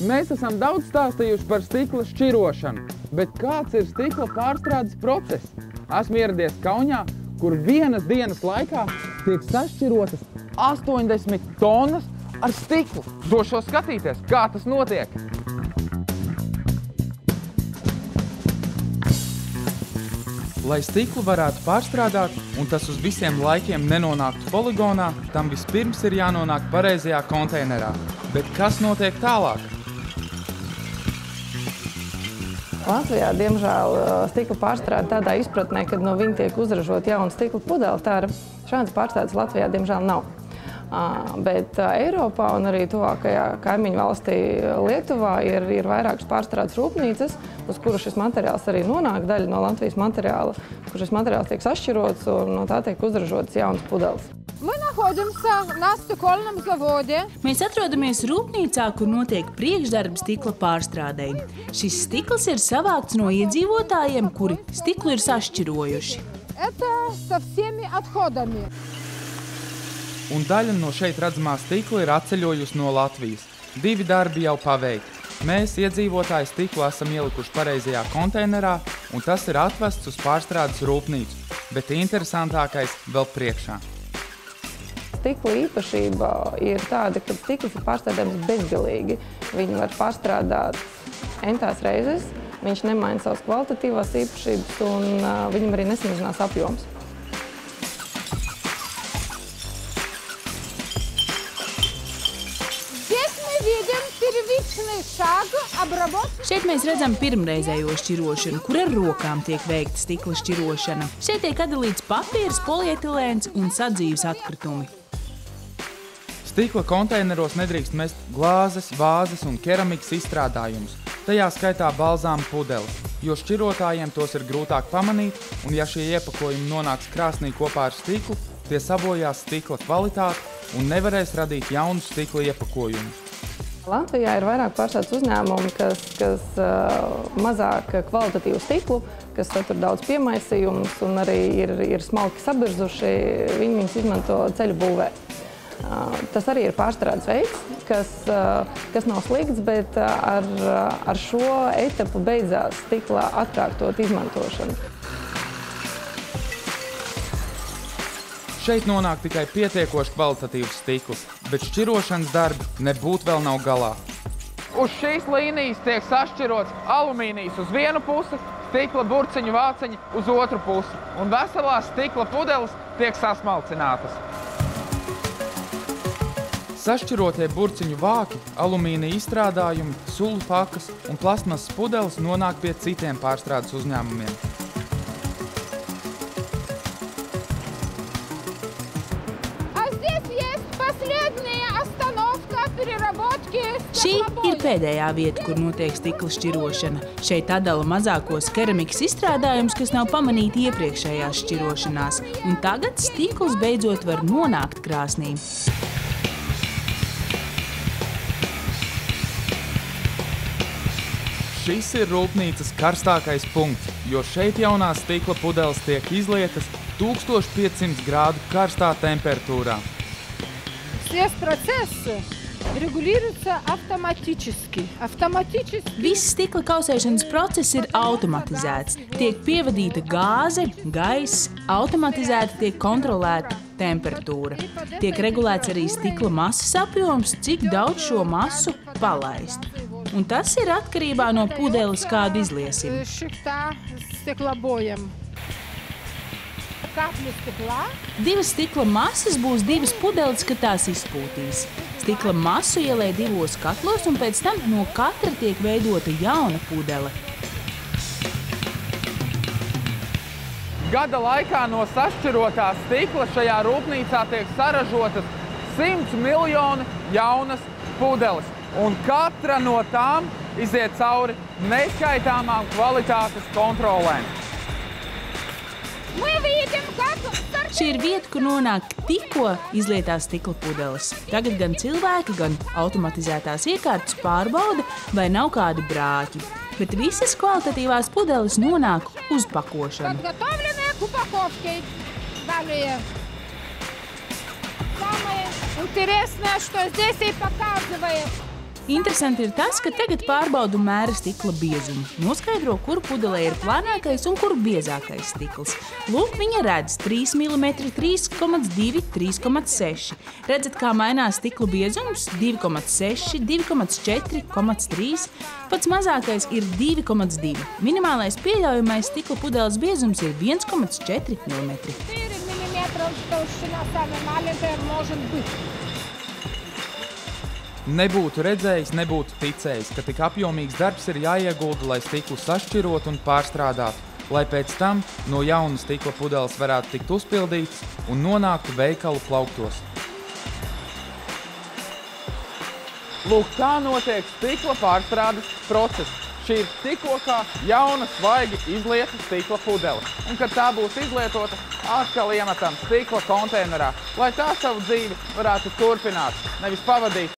Mēs esam daudz stāstījuši par stikla šķirošanu, bet kāds ir stikla pārstrādes process? Esmu ieradies Kaunijā, kur vienas dienas laikā tiek sašķirotas 80 tonnas ar stiklu. Došos skatīties, kā tas notiek. Lai stiklu varētu pārstrādāt un tas uz visiem laikiem nenonāktu poligonā, tam vispirms ir jānonāk pareizajā konteinerā. Bet kas notiek tālāk? Latvijā, diemžēl, stikla pārstrāde tādā izpratnē, kad no viņa tiek uzražot jauna stikla pudele, šādas pārstrādes Latvijā, diemžēl, nav. Bet Eiropā un arī tuvākajā kaimiņu valstī Lietuvā ir vairākas pārstrādes rūpnīcas, uz kuru šis materiāls arī nonāk, daļa no Latvijas materiāla, kur šis materiāls tiek sašķirots un no tā tiek uzražotas jaunas pudeles. Mēs atrodamies rūpnīcā, kur notiek priekšdarbi stikla pārstrādei. Šis stikls ir savākts no iedzīvotājiem, kuri stiklu ir sašķirojuši. Un daļa no šeit redzamā stikla ir atceļojusi no Latvijas. 2 darbi jau paveikti. Mēs, iedzīvotāji, stiklu esam ielikuši pareizajā konteinerā, un tas ir atvests uz pārstrādes rūpnīcu. Bet interesantākais vēl priekšā. Stikla īpašība ir tāda, ka stikls ir pārstrādājams bezgalīgi. Viņu var pārstrādāt entās reizes, viņš nemaina savas kvalitatīvās īpašības un viņam arī nesamazinās apjoms. Šeit mēs redzam pirmreizējo šķirošanu, kur ar rokām tiek veikta stikla šķirošana. Šeit tiek atdalīts papīrs, polietilēns un sadzīves atkritumi. Stikla konteineros nedrīkst mest glāzes, vāzes un keramikas izstrādājumus. Tajā skaitā balzāma pudeles, jo šķirotājiem tos ir grūtāk pamanīt, un ja šie iepakojumi nonāks krāsnī kopā ar stiklu, tie sabojās stikla kvalitāti un nevarēs radīt jaunus stikla iepakojumus. Latvijā ir vairāk pārstrādes uzņēmumi, kas mazāk kvalitatīvu stiklu, kas satur daudz piemaisījumus un arī ir smalki sabirzuši, viņus izmanto ceļu būvē. Tas arī ir pārstrādes veids, kas nav slikts, bet ar šo etapu beidzās stikla atkārtot izmantošanu. Šeit nonāk tikai pietiekoši kvalitatīvs stikls, bet šķirošanas darbi nebūtu vēl nav galā. Uz šīs līnijas tiek sašķirots alumīnijs uz vienu pusi, stikla burciņu vāciņi uz otru pusi, un veselās stikla pudeles tiek sasmalcinātas. Sašķirotie burciņu vāki, alumīnija izstrādājumi, sulu pakas un plastmasas pudeles nonāk pie citiem pārstrādes uzņēmumiem. Šī ir pēdējā vieta, kur notiek stikla šķirošana. Šeit atdala mazākos keramikas izstrādājumus, kas nav pamanīti iepriekšējās šķirošanās. Un tagad stikls beidzot var nonākt krāsnī. Šis ir rūpnīcas karstākais punkts, jo šeit jaunās stikla pudeles tiek izlietas 1500 grādu karstā temperatūrā. Viss stikla kausēšanas process ir automatizēts. Tiek pievadīta gāze, gaiss, automatizēti tiek kontrolēta temperatūra. Tiek regulēts arī stikla masas apjoms, cik daudz šo masu palaist. Un tas ir atkarībā no pudeles, kādu izliesim. Divas stikla masas būs 2 pudeles, kad tās izpūtīs. Stikla masu ielē 2 katlos, un pēc tam no katra tiek veidota jauna pudele. Gada laikā no sašķirotā stikla šajā rūpnīcā tiek saražotas 100 miljoni jaunas pudeles. Un katra no tām iziet cauri neskaitāmām kvalitātes kontrolēm. Šī ir vieta, kur nonāk tikko izlietās stikla pudeles. Tagad gan cilvēki, gan automatizētās iekārtas pārbauda, vai nav kādi brāķi. Bet visas kvalitatīvās pudeles nonāk uz pakošanu. Interesanti ir tas, ka tagad pārbaudu mēra stikla biezumu. Noskaidro, kur pudelē ir plānākais un kur biezākais stikls. Lūk, viņa redz 3 mm, 3,2, 3,6. Redzat, kā mainās stikla biezums? 2,6, 2,4, 3. Pats mazākais ir 2,2. Minimālais pieļaujamais stikla pudeles biezums ir 1,4 mm. 4 мм толщина самая маленькая может быть. Nebūtu redzējis, nebūtu ticējis, ka tik apjomīgs darbs ir jāiegulda, lai stiklu sašķirot un pārstrādātu, lai pēc tam no jauna stikla pudeles varētu tikt uzpildīts un nonāktu veikalu plauktos. Lūk, tā notiek stikla pārstrādes process. Šī ir tikko kā jauna, svaigi izlieta stikla pudele. Un, kad tā būs izlietota, atkal iemetam stikla konteinerā, lai tā savu dzīvi varētu turpināt, nevis pavadīt